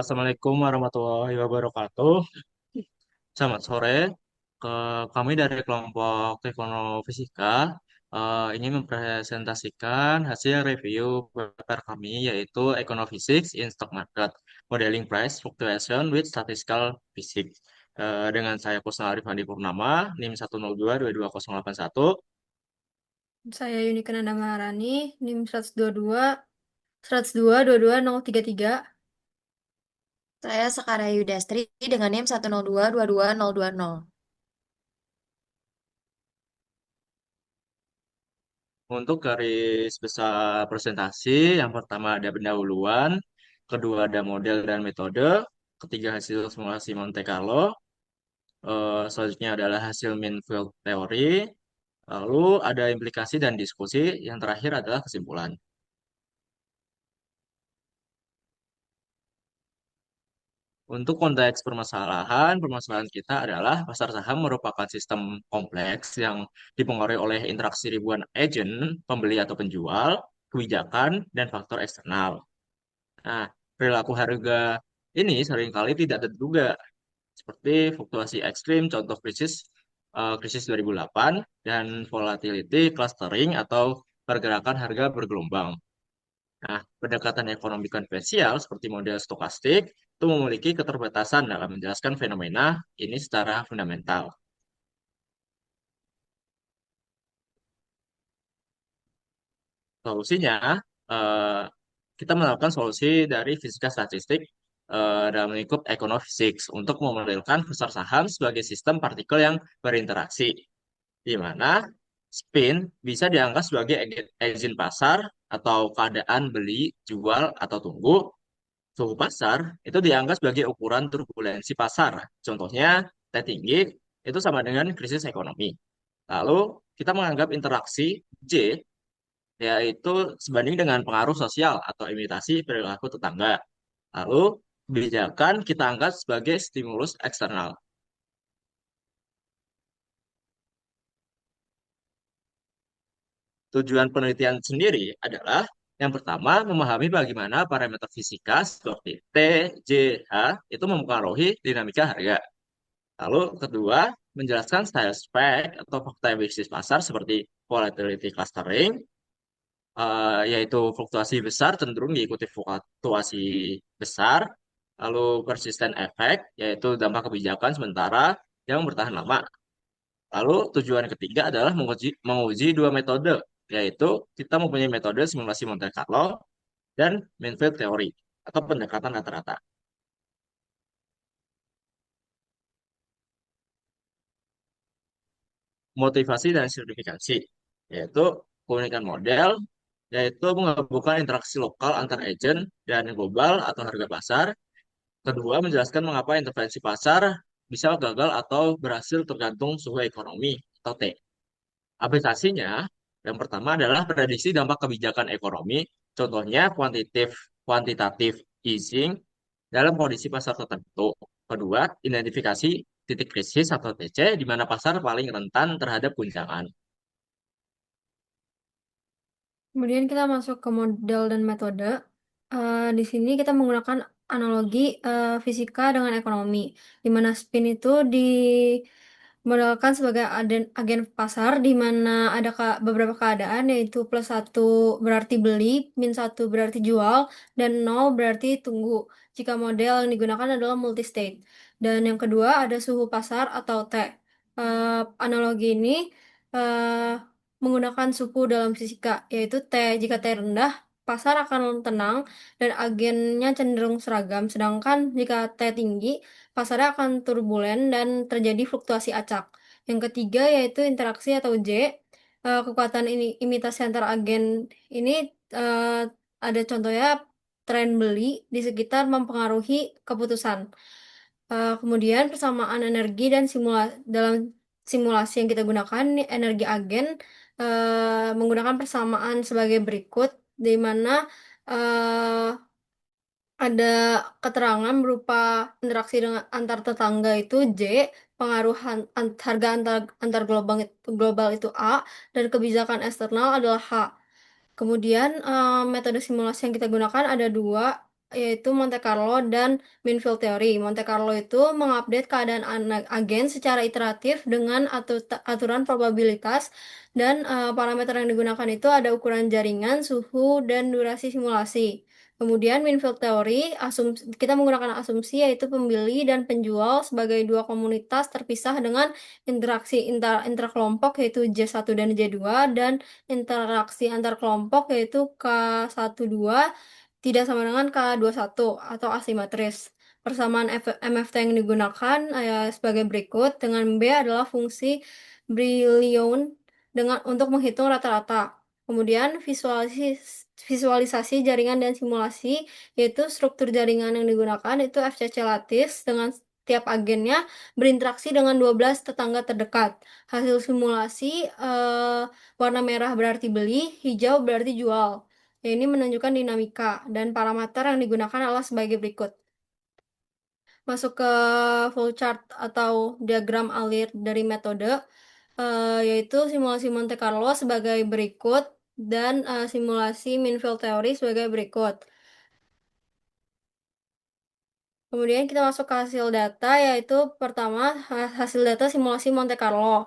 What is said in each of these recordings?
Assalamualaikum warahmatullahi wabarakatuh. Selamat sore. Ke kami dari kelompok Teknofisika ingin mempresentasikan hasil review paper kami yaitu Econophysics in Stock Market, Modeling Price Fluctuation with Statistical Physics. Dengan saya Kusnal Arif Hadi Purnama, NIM 1022281. Saya Yuni Nanda Maharani, NIM 122 tiga. Saya Sakarya Yudastri dengan NIM 1022220. Untuk garis besar presentasi, yang pertama ada pendahuluan, kedua ada model dan metode, ketiga hasil simulasi Monte Carlo, selanjutnya adalah hasil mean field theory, lalu ada implikasi dan diskusi, yang terakhir adalah kesimpulan. Untuk konteks permasalahan, permasalahan kita adalah pasar saham merupakan sistem kompleks yang dipengaruhi oleh interaksi ribuan agen, pembeli atau penjual, kebijakan, dan faktor eksternal. Nah, perilaku harga ini seringkali tidak terduga, seperti fluktuasi ekstrim, contoh krisis 2008, dan volatility clustering atau pergerakan harga bergelombang. Nah, pendekatan ekonomi konvensional seperti model stokastik itu memiliki keterbatasan dalam menjelaskan fenomena ini secara fundamental. Solusinya, eh, kita melakukan solusi dari fisika statistik dalam lingkup econophysics untuk memodelkan pasar saham sebagai sistem partikel yang berinteraksi, di mana spin bisa dianggap sebagai agen pasar atau keadaan beli, jual, atau tunggu. Suhu pasar itu dianggap sebagai ukuran turbulensi pasar. Contohnya, T tinggi itu sama dengan krisis ekonomi. Lalu kita menganggap interaksi J yaitu sebanding dengan pengaruh sosial atau imitasi perilaku tetangga. Lalu kebijakan kita anggap sebagai stimulus eksternal. Tujuan penelitian sendiri adalah yang pertama memahami bagaimana parameter fisika seperti T, J, H itu mempengaruhi dinamika harga. Lalu kedua, menjelaskan style spec atau fakta bisnis pasar seperti volatility clustering, yaitu fluktuasi besar cenderung diikuti fluktuasi besar, lalu persistent effect, yaitu dampak kebijakan sementara yang bertahan lama. Lalu tujuan ketiga adalah menguji dua metode, yaitu kita mempunyai metode simulasi Monte Carlo dan mean field theory atau pendekatan rata-rata. Motivasi dan signifikansi, yaitu keunikan model, yaitu menggabungkan interaksi lokal antar agen dan global atau harga pasar. Kedua, menjelaskan mengapa intervensi pasar bisa gagal atau berhasil tergantung suhu ekonomi atau T. Aplikasinya, yang pertama adalah prediksi dampak kebijakan ekonomi, contohnya kuantitatif easing dalam kondisi pasar tertentu. Kedua, identifikasi titik krisis atau TC di mana pasar paling rentan terhadap guncangan. Kemudian kita masuk ke model dan metode. Di sini kita menggunakan analogi fisika dengan ekonomi, di mana spin itu dimodelkan sebagai agen pasar, di mana ada beberapa keadaan, yaitu plus satu berarti beli, min satu berarti jual, dan nol berarti tunggu. Jika model yang digunakan adalah multi-state. Dan yang kedua ada suhu pasar atau T. Analogi ini eh, menggunakan suku dalam fisika, yaitu T. Jika T rendah, pasar akan tenang dan agennya cenderung seragam. Sedangkan jika T tinggi, pasarnya akan turbulen dan terjadi fluktuasi acak. Yang ketiga yaitu interaksi atau J. Kekuatan ini imitasi antar agen ini eh, ada contohnya tren beli di sekitar mempengaruhi keputusan. Kemudian persamaan energi dan dalam simulasi yang kita gunakan, nih, energi agen menggunakan persamaan sebagai berikut, di mana eh, ada keterangan berupa interaksi dengan antar tetangga itu J, pengaruhan harga antar global itu A, dan kebijakan eksternal adalah H. Kemudian metode simulasi yang kita gunakan ada dua. yaitu Monte Carlo dan mean field theory. Monte Carlo itu mengupdate keadaan agen secara iteratif dengan aturan probabilitas dan parameter yang digunakan itu ada ukuran jaringan, suhu, dan durasi simulasi. Kemudian mean field theory, kita menggunakan asumsi yaitu pembeli dan penjual sebagai dua komunitas terpisah dengan interaksi interkelompok yaitu J1 dan J2 dan interaksi antar kelompok yaitu K12 tidak sama dengan K21 atau asimetris. Persamaan MFT yang digunakan sebagai berikut. Dengan B adalah fungsi Brillouin untuk menghitung rata-rata. Kemudian visualisasi jaringan dan simulasi, yaitu struktur jaringan yang digunakan itu FCC lattice dengan tiap agennya berinteraksi dengan 12 tetangga terdekat. Hasil simulasi warna merah berarti beli, hijau berarti jual. Ini menunjukkan dinamika dan parameter yang digunakan adalah sebagai berikut. Masuk ke flowchart atau diagram alir dari metode, yaitu simulasi Monte Carlo sebagai berikut dan simulasi mean field theory sebagai berikut. Kemudian kita masuk ke hasil data, yaitu pertama hasil data simulasi Monte Carlo.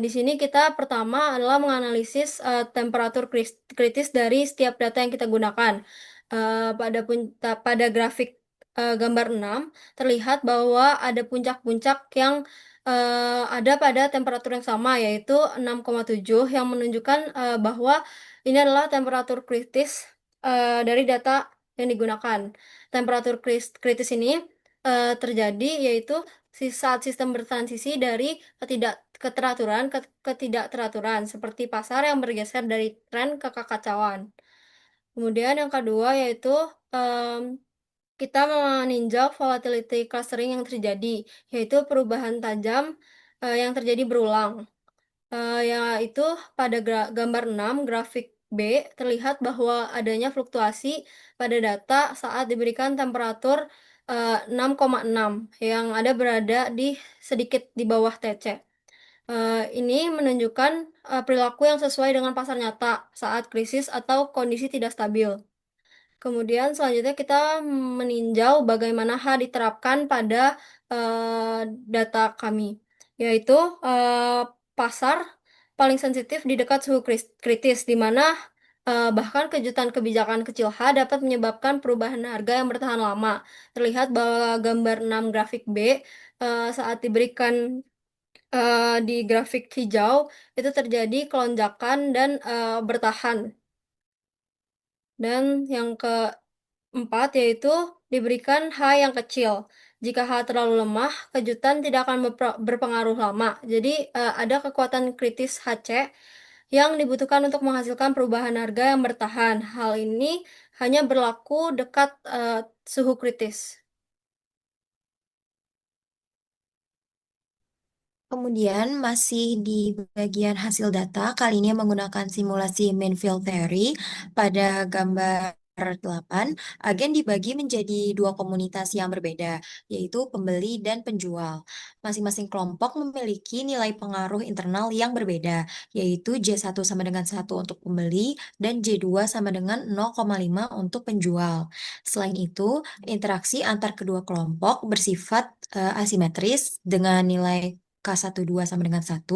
Di sini kita pertama adalah menganalisis temperatur kritis dari setiap data yang kita gunakan. Pada grafik gambar 6 terlihat bahwa ada puncak-puncak yang ada pada temperatur yang sama, yaitu 6,7 yang menunjukkan bahwa ini adalah temperatur kritis dari data yang digunakan. Temperatur kritis ini terjadi yaitu saat sistem bertransisi dari ketidakteraturan ke ketidakteraturan, seperti pasar yang bergeser dari tren ke kekacauan. Kemudian yang kedua yaitu kita meninjau volatility clustering yang terjadi, yaitu perubahan tajam yang terjadi berulang. Yaitu pada gambar 6 grafik B terlihat bahwa adanya fluktuasi pada data saat diberikan temperatur 6,6 yang ada berada di sedikit di bawah TC. Ini menunjukkan perilaku yang sesuai dengan pasar nyata saat krisis atau kondisi tidak stabil. Kemudian selanjutnya kita meninjau bagaimana H diterapkan pada data kami, yaitu pasar paling sensitif di dekat suhu kritis, di mana bahkan kejutan kebijakan kecil H dapat menyebabkan perubahan harga yang bertahan lama. Terlihat bahwa gambar 6 grafik B saat diberikan di grafik hijau itu terjadi kelonjakan dan bertahan. Dan yang keempat yaitu diberikan H yang kecil. Jika H terlalu lemah, kejutan tidak akan berpengaruh lama. Jadi ada kekuatan kritis HC yang dibutuhkan untuk menghasilkan perubahan harga yang bertahan. Hal ini hanya berlaku dekat suhu kritis. Kemudian masih di bagian hasil data, kali ini menggunakan simulasi mean field theory. Pada gambar 8, agen dibagi menjadi dua komunitas yang berbeda, yaitu pembeli dan penjual. Masing-masing kelompok memiliki nilai pengaruh internal yang berbeda, yaitu J1 sama dengan 1 untuk pembeli dan J2 sama dengan 0,5 untuk penjual. Selain itu, interaksi antar kedua kelompok bersifat asimetris dengan nilai K12 sama dengan 1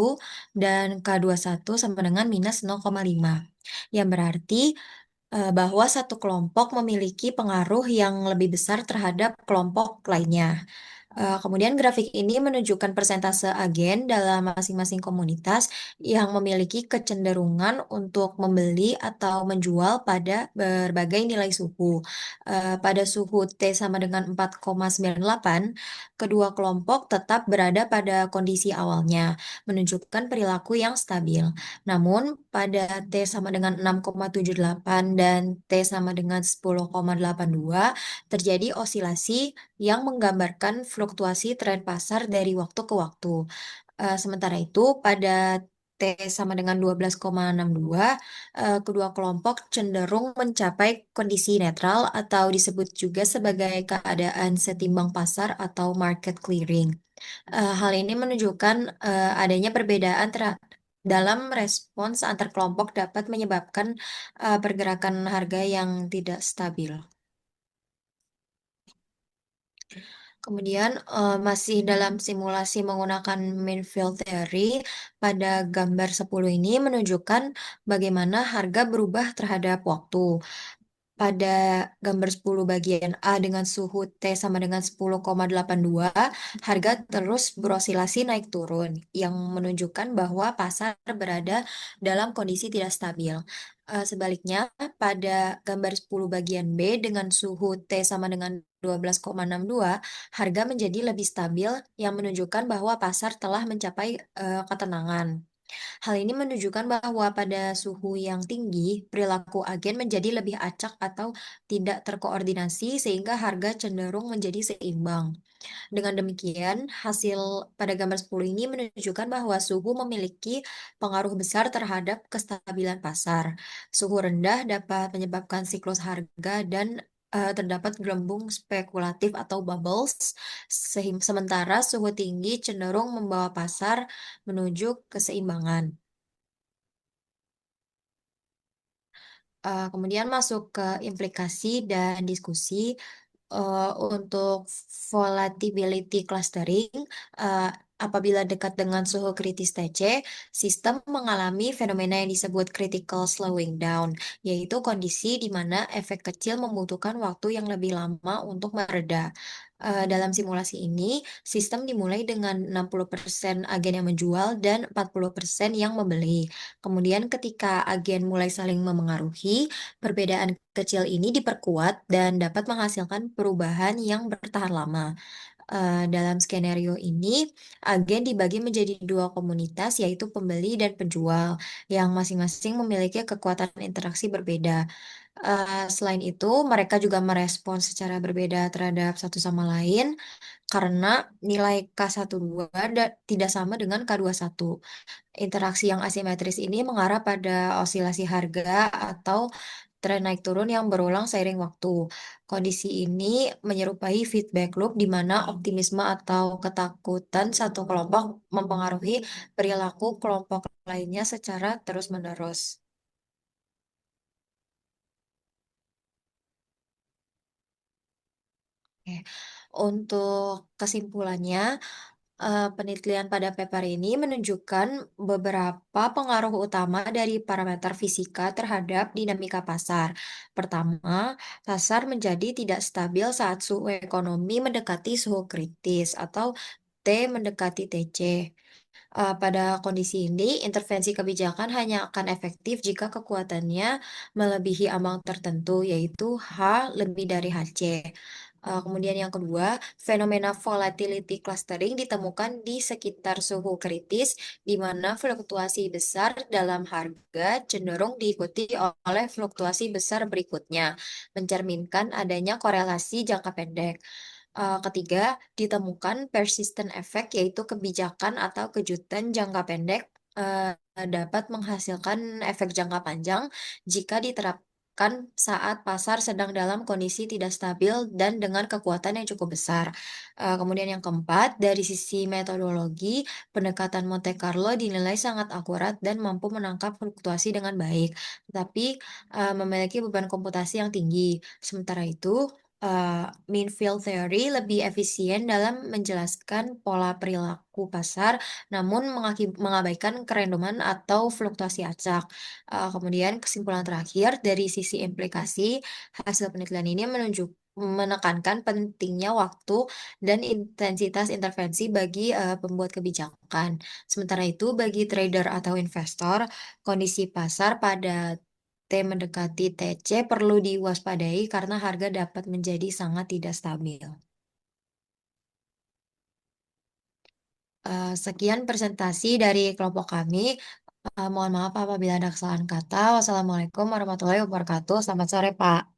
dan K21 sama dengan minus 0,5. Yang berarti bahwa satu kelompok memiliki pengaruh yang lebih besar terhadap kelompok lainnya. Kemudian grafik ini menunjukkan persentase agen dalam masing-masing komunitas yang memiliki kecenderungan untuk membeli atau menjual pada berbagai nilai suhu. Pada suhu T sama dengan 4,98, kedua kelompok tetap berada pada kondisi awalnya, menunjukkan perilaku yang stabil. Namun, pada T sama dengan 6,78 dan T sama dengan 10,82, terjadi osilasi yang menggambarkan fluktuasi tren pasar dari waktu ke waktu. Sementara itu, pada T sama dengan 12,62, kedua kelompok cenderung mencapai kondisi netral atau disebut juga sebagai keadaan setimbang pasar atau market clearing. Hal ini menunjukkan adanya perbedaan dalam respons antar kelompok dapat menyebabkan pergerakan harga yang tidak stabil. Kemudian masih dalam simulasi menggunakan mean field theory, pada gambar 10 ini menunjukkan bagaimana harga berubah terhadap waktu. Pada gambar 10 bagian A dengan suhu T sama dengan 10,82, harga terus berosilasi naik turun, yang menunjukkan bahwa pasar berada dalam kondisi tidak stabil. Sebaliknya, pada gambar 10 bagian B dengan suhu T sama dengan 12,62, harga menjadi lebih stabil, yang menunjukkan bahwa pasar telah mencapai ketenangan. Hal ini menunjukkan bahwa pada suhu yang tinggi, perilaku agen menjadi lebih acak atau tidak terkoordinasi sehingga harga cenderung menjadi seimbang. Dengan demikian, hasil pada gambar 10 ini menunjukkan bahwa suhu memiliki pengaruh besar terhadap kestabilan pasar. Suhu rendah dapat menyebabkan siklus harga dan terdapat gelembung spekulatif atau bubbles, sementara suhu tinggi cenderung membawa pasar menuju keseimbangan. Kemudian masuk ke implikasi dan diskusi. Untuk volatility clustering, uh, apabila dekat dengan suhu kritis TC, sistem mengalami fenomena yang disebut critical slowing down, yaitu kondisi di mana efek kecil membutuhkan waktu yang lebih lama untuk mereda. Dalam simulasi ini, sistem dimulai dengan 60% agen yang menjual dan 40% yang membeli. Kemudian ketika agen mulai saling memengaruhi, perbedaan kecil ini diperkuat dan dapat menghasilkan perubahan yang bertahan lama. Dalam skenario ini, agen dibagi menjadi dua komunitas, yaitu pembeli dan penjual, yang masing-masing memiliki kekuatan interaksi berbeda. Selain itu, mereka juga merespons secara berbeda terhadap satu sama lain karena nilai K12 tidak sama dengan K21. Interaksi yang asimetris ini mengarah pada osilasi harga atau tren naik turun yang berulang seiring waktu. Kondisi ini menyerupai feedback loop di mana optimisme atau ketakutan satu kelompok mempengaruhi perilaku kelompok lainnya secara terus-menerus. Oke. Untuk kesimpulannya, penelitian pada paper ini menunjukkan beberapa pengaruh utama dari parameter fisika terhadap dinamika pasar. Pertama, pasar menjadi tidak stabil saat suhu ekonomi mendekati suhu kritis atau T mendekati TC. Pada kondisi ini, intervensi kebijakan hanya akan efektif jika kekuatannya melebihi ambang tertentu, yaitu H lebih dari HC. Kemudian yang kedua, fenomena volatility clustering ditemukan di sekitar suhu kritis, di mana fluktuasi besar dalam harga cenderung diikuti oleh fluktuasi besar berikutnya, mencerminkan adanya korelasi jangka pendek. Ketiga, ditemukan persistent effect, yaitu kebijakan atau kejutan jangka pendek dapat menghasilkan efek jangka panjang jika diterapkan saat pasar sedang dalam kondisi tidak stabil dan dengan kekuatan yang cukup besar. Kemudian yang keempat, dari sisi metodologi, pendekatan Monte Carlo dinilai sangat akurat dan mampu menangkap fluktuasi dengan baik, tetapi memiliki beban komputasi yang tinggi. Sementara itu, mean field theory lebih efisien dalam menjelaskan pola perilaku pasar, namun mengabaikan kerandoman atau fluktuasi acak. Kemudian kesimpulan terakhir dari sisi implikasi, hasil penelitian ini menekankan pentingnya waktu dan intensitas intervensi bagi pembuat kebijakan. Sementara itu, bagi trader atau investor, kondisi pasar pada T mendekati TC perlu diwaspadai karena harga dapat menjadi sangat tidak stabil. Sekian presentasi dari kelompok kami. Mohon maaf apabila ada kesalahan kata. Wassalamualaikum warahmatullahi wabarakatuh. Selamat sore, Pak.